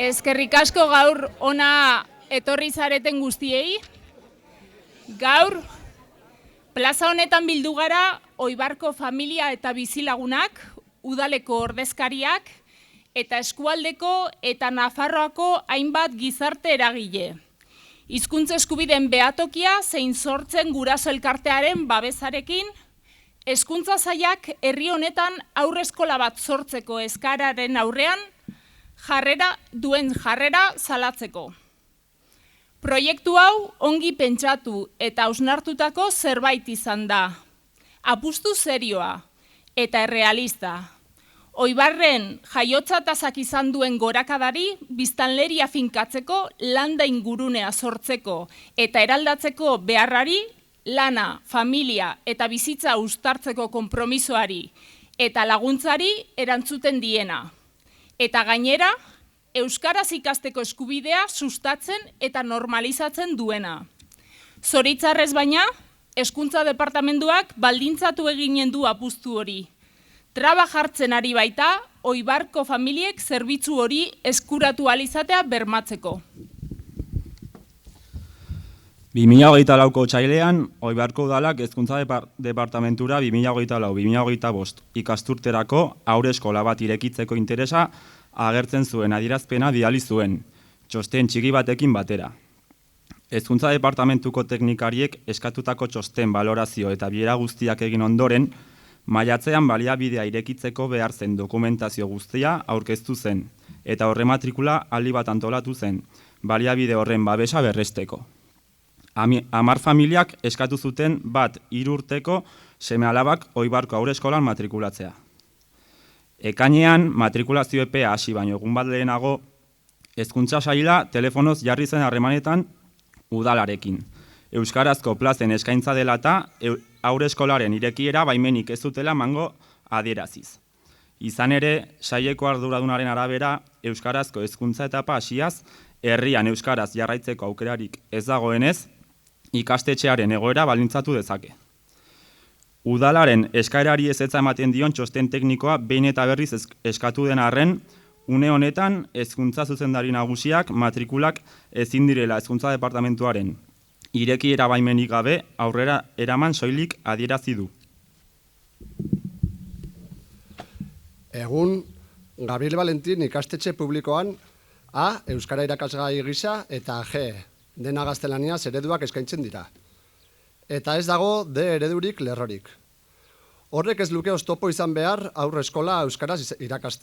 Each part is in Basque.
Eskerrik asko gaur ona etorri zareten guztiei. Gaur, plaza honetan bildu gara Oibarko familia eta bizilagunak, udaleko ordezkariak, eta eskualdeko eta Nafarroako hainbat gizarte eragile. Hizkuntza eskubideen behatokia zein sortzen guraso elkartearen babesarekin, hezkuntza sailak herri honetan haurreskola bat sortzeko eskararen aurrean, duen jarrera salatzeko. Proiektu hau ongi pentsatu eta hausnartutako zerbait izan da. Apustu serioa eta errealista. Oibarren jaiotza tasak izan duen gorakadari biztanleria finkatzeko landa ingurunea sortzeko eta eraldatzeko beharrari, lana, familia eta bizitza uztartzeko konpromisoari eta laguntzari erantzuten diena. Eta gainera, euskaraz ikasteko eskubidea sustatzen eta normalizatzen duena. Zoritzarrez baina, Hezkuntza Departamentuak baldintzatu eginen du apustu hori. Traba jartzen ari baita, Oibarko familiek zerbitzu hori eskuratu ahal izatea bermatzeko. 2024ko otsailean, Oibarko udalak Hezkuntza Departamentura 2024-2025 ikasturterako haurreskola bat irekitzeko interesa agertzen zuen adierazpena bidali zuen, txosten txiki batekin batera. Hezkuntza Departamentuko teknikariek eskatutako txosten balorazio eta bilera guztiak egin ondoren, maiatzean baliabidea irekitzeko behar zen dokumentazio guztia aurkeztu zen, eta horre matrikula aldi bat antolatu zen, baliabide horren babesa berresteko. 10 familiak eskatu zuten bat 3 urteko seme-alabak Oibarko haurreskolan matrikulatzea. Ekainean matrikulazio epea hasi baino egun bat lehenago, Hezkuntza Saila telefonoz jarri zen harremanetan udalarekin. Euskarazko plazen eskaintza dela eta haurreskolaren irekiera baimenik ez zutela emango adieraziz. Izan ere, saileko arduradunaren arabera, euskarazko hezkuntza etapa hasiaz, herrian euskaraz jarraitzeko aukerarik ez dagoenez, ikastetxearen egoera baldintzatu dezake. Udalaren eskaerari ezetza ematen dion txosten teknikoa behin eta berriz eskatu den arren, une honetan hezkuntza zuzendari nagusiak matrikulak ezin direla Hezkuntza Departamentuaren irekiera baimenik gabe aurrera eraman soilik adierazi du. Egun, Gabriel Valentin ikastetxe publikoan A. Euskara irakasgai gisa eta G. Dena gaztelaniaz ereduak eskaintzen dira. Eta ez dago D eredurik lerrorik. Horrek ez luke oztopo izan behar haurreskola euskaraz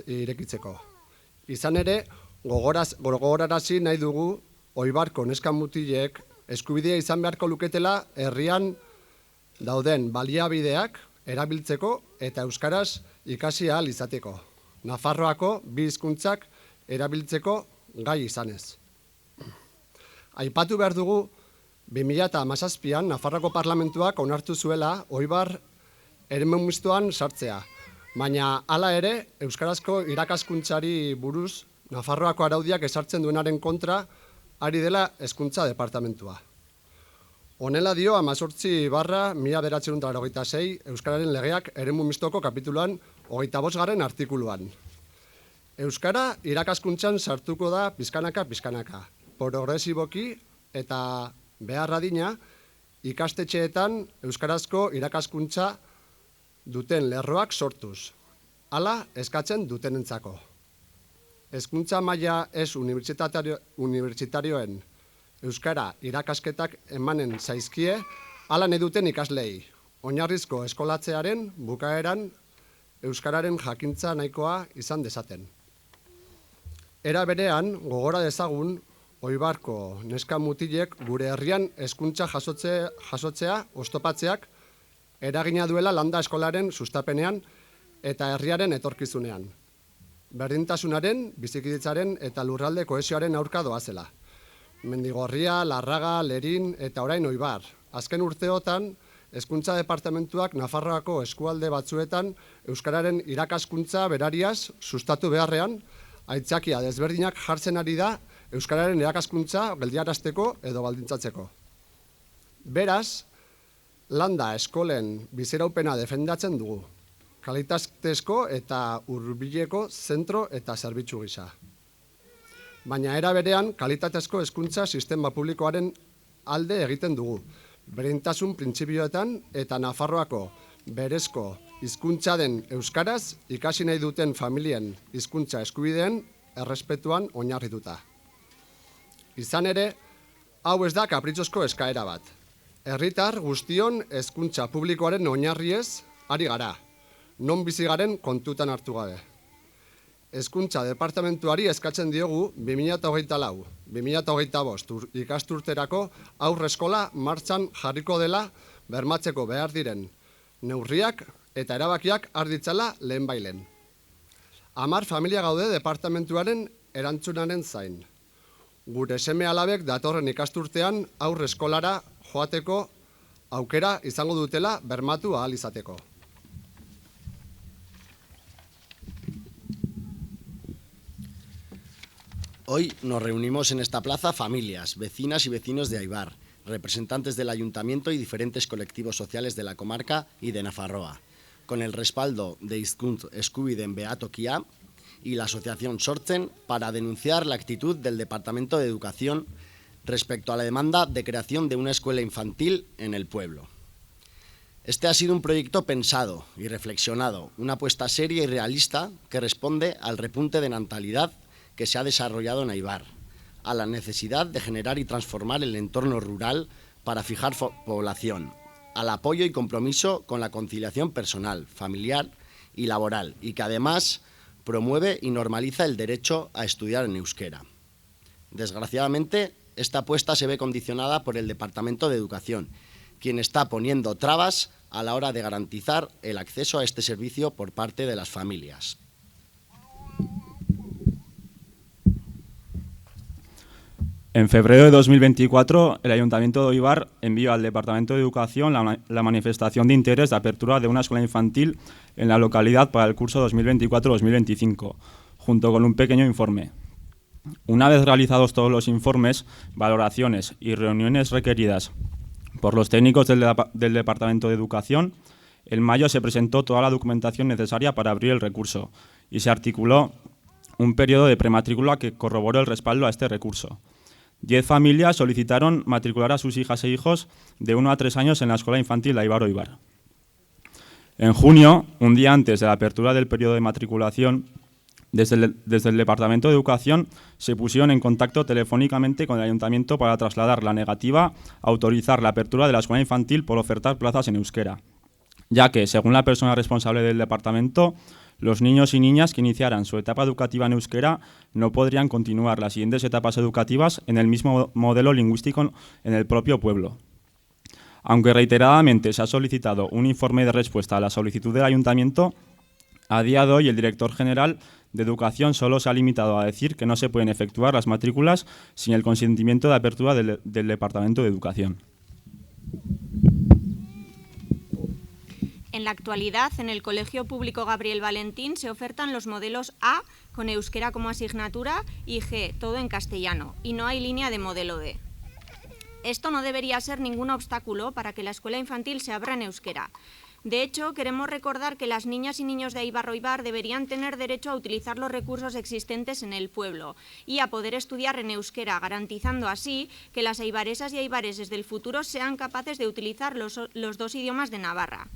irekitzeko. Izan ere, gogorarazi nahi dugu Oibarko neska mutilek eskubidea izan beharko luketela herrian dauden baliabideak erabiltzeko eta euskaraz ikasi ahal izateko. Nafarroako bi hizkuntzak erabiltzeko gai izanez. Aipatu behar dugu 2017an Nafarroako Parlamentuak onartu zuela Oibar eremu mistoan sartzea, baina hala ere euskarazko irakaskuntzari buruz Nafarroako araudiak ezartzen duenaren kontra ari dela Hezkuntza Departamentua. Honela dio 18/1986 Euskararen legeak eremu mistoko kapituluan 25. artikuluan. Euskara irakaskuntzan sartuko da pizkanaka, progresiboki eta behar adina ikastetxeetan euskarazko irakaskuntza duten lerroak sortuz, hala eskatzen dutenentzako. Hezkuntza maila ez unibertsitarioen euskara irakasketak emanen zaizkie, hala nahi duten ikaslei, oinarrizko eskolatzearen bukaeran euskararen jakintza nahikoa izan dezaten. Era berean, gogora dezagun, Oibarko neska mutilek gure herrian hezkuntza jasotzea oztopatzeak eragina duela landa eskolaren sustapenean eta herriaren etorkizunean. Berdintasunaren, bizikidetzaren eta lurralde kohesioaren aurka doazela. Mendigorria, Larraga, Lerin eta orain Oibar. Azken urteotan, Hezkuntza Departamentuak Nafarroako eskualde batzuetan euskararen irakaskuntza berariaz sustatu beharrean, aitzakia desberdinak jartzen ari da euskararen irakaskuntza geldiarazteko edo baldintzatzeko. Beraz, landa eskolen biziraupena defendatzen dugu, kalitatezko eta hurbileko zentro eta zerbitzu gisa. Baina era berean, kalitatezko hezkuntza sistema publikoaren alde egiten dugu, berdintasun printzipioetan eta Nafarroako berezko hizkuntza den euskaraz ikasi nahi duten familien hizkuntza eskubideen errespetuan oinarrituta. Izan ere, hau ez da kapritxozko eskaera bat. Herritar guztion hezkuntza publikoaren oinarriez ari gara, non bizi garen kontutan hartu gabe. Hezkuntza Departamentuari eskatzen diogu 2024-2025 ikasturterako aurreskola martxan jarriko dela bermatzeko behar diren neurriak eta erabakiak har ditzala lehenbailen. 10 familia gaude departamentuaren erantzunaren zain. Gure seme-alabek datorren ikasturtean aurreskolara joateko aukera izango dutela bermatu ahal izateko. Hoy nos reunimos en esta plaza familias, vecinas y vecinos de Aibar, representantes del Ayuntamiento y diferentes colectivos sociales de la comarca y de Nafarroa, con el respaldo de Hizkuntz Eskubideen Behatokia y la asociación Sortzen para denunciar la actitud del Departamento de Educación respecto a la demanda de creación de una escuela infantil en el pueblo. Este ha sido un proyecto pensado y reflexionado, una apuesta seria y realista que responde al repunte de natalidad que se ha desarrollado en Aibar, a la necesidad de generar y transformar el entorno rural para fijar población, al apoyo y compromiso con la conciliación personal, familiar y laboral, y que además promueve y normaliza el derecho a estudiar en euskera. Desgraciadamente, esta apuesta se ve condicionada por el Departamento de Educación, quien está poniendo trabas a la hora de garantizar el acceso a este servicio por parte de las familias. En febrero de 2024, el Ayuntamiento de Oibar envió al Departamento de Educación la manifestación de interés de apertura de una escuela infantil en la localidad para el curso 2024-2025, junto con un pequeño informe. Una vez realizados todos los informes, valoraciones y reuniones requeridas por los técnicos del Departamento de Educación, en mayo se presentó toda la documentación necesaria para abrir el recurso y se articuló un periodo de prematrícula que corroboró el respaldo a este recurso. 10 familias solicitaron matricular a sus hijas e hijos de 1 a 3 años en la escuela infantil de Aibar-Oibar. En junio, un día antes de la apertura del periodo de matriculación, desde el Departamento de Educación se pusieron en contacto telefónicamente con el Ayuntamiento para trasladar la negativa a autorizar la apertura de la escuela infantil por ofertar plazas en euskera, ya que, según la persona responsable del departamento, los niños y niñas que iniciaran su etapa educativa en euskera no podrían continuar las siguientes etapas educativas en el mismo modelo lingüístico en el propio pueblo. Aunque reiteradamente se ha solicitado un informe de respuesta a la solicitud del Ayuntamiento, a día de hoy el director general de Educación solo se ha limitado a decir que no se pueden efectuar las matrículas sin el consentimiento de apertura del Departamento de Educación. En la actualidad, en el Colegio Público Gabriel Valentín se ofertan los modelos A, con euskera como asignatura, y G, todo en castellano, y no hay línea de modelo D. Esto no debería ser ningún obstáculo para que la escuela infantil se abra en euskera. De hecho, queremos recordar que las niñas y niños de Aibar-Oibar deberían tener derecho a utilizar los recursos existentes en el pueblo y a poder estudiar en euskera, garantizando así que las aibaresas y aibareses del futuro sean capaces de utilizar los 2 idiomas de Navarra.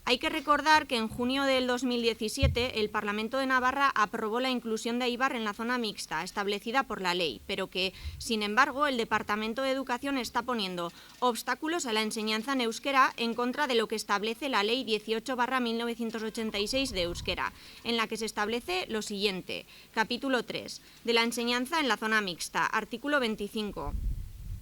Hay que recordar que en junio del 2017 el Parlamento de Navarra aprobó la inclusión de Éibar en la zona mixta establecida por la ley, pero que, sin embargo, el Departamento de Educación está poniendo obstáculos a la enseñanza en euskera en contra de lo que establece la Ley 18/1986 de euskera, en la que se establece lo siguiente. Capítulo 3. De la enseñanza en la zona mixta. Artículo 25.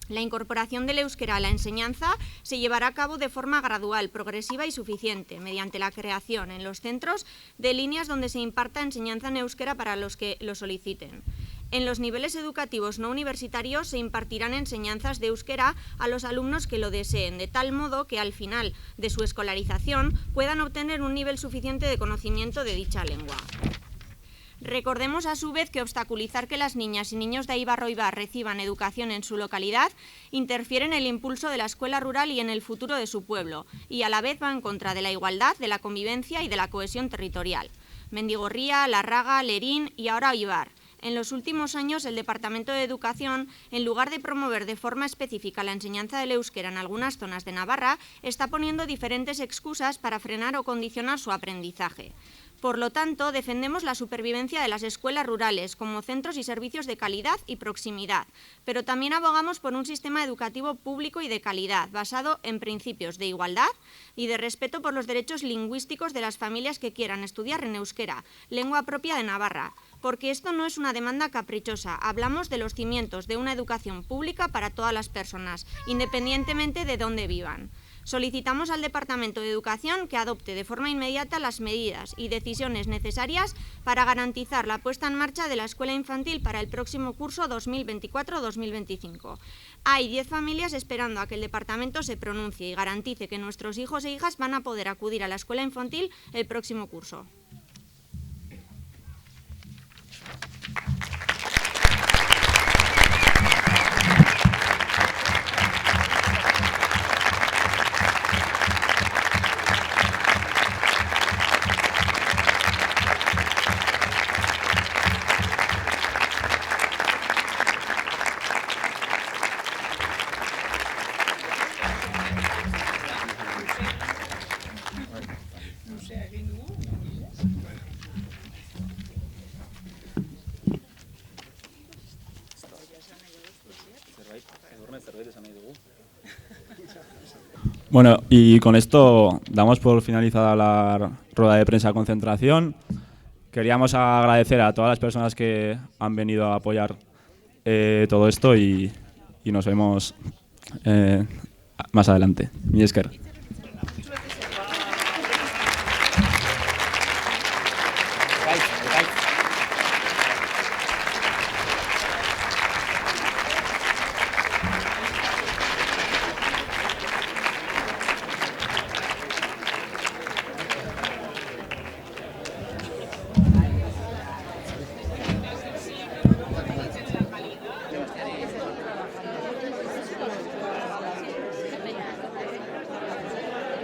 La incorporación del euskera a la enseñanza se llevará a cabo de forma gradual, progresiva y suficiente, mediante la creación en los centros de líneas donde se imparta enseñanza en euskera para los que lo soliciten. En los niveles educativos no universitarios se impartirán enseñanzas de euskera a los alumnos que lo deseen, de tal modo que al final de su escolarización puedan obtener un nivel suficiente de conocimiento de dicha lengua. Recordemos a su vez que obstaculizar que las niñas y niños de Éibar o Oibar reciban educación en su localidad interfiere en el impulso de la escuela rural y en el futuro de su pueblo, y a la vez va en contra de la igualdad, de la convivencia y de la cohesión territorial. Mendigorría, Larraga, Lerín y ahora Oibar. En los últimos años, el Departamento de Educación, en lugar de promover de forma específica la enseñanza del euskera en algunas zonas de Navarra, está poniendo diferentes excusas para frenar o condicionar su aprendizaje. Por lo tanto, defendemos la supervivencia de las escuelas rurales como centros y servicios de calidad y proximidad, pero también abogamos por un sistema educativo público y de calidad, basado en principios de igualdad y de respeto por los derechos lingüísticos de las familias que quieran estudiar en euskera, lengua propia de Navarra, porque esto no es una demanda caprichosa, hablamos de los cimientos de una educación pública para todas las personas, independientemente de dónde vivan. Solicitamos al Departamento de Educación que adopte de forma inmediata las medidas y decisiones necesarias para garantizar la puesta en marcha de la escuela infantil para el próximo curso 2024-2025. Hay 10 familias esperando a que el Departamento se pronuncie y garantice que nuestros hijos e hijas van a poder acudir a la escuela infantil el próximo curso. Bueno, y con esto damos por finalizada la rueda de prensa concentración. Queríamos agradecer a todas las personas que han venido a apoyar todo esto y nos vemos más adelante. Mi esker.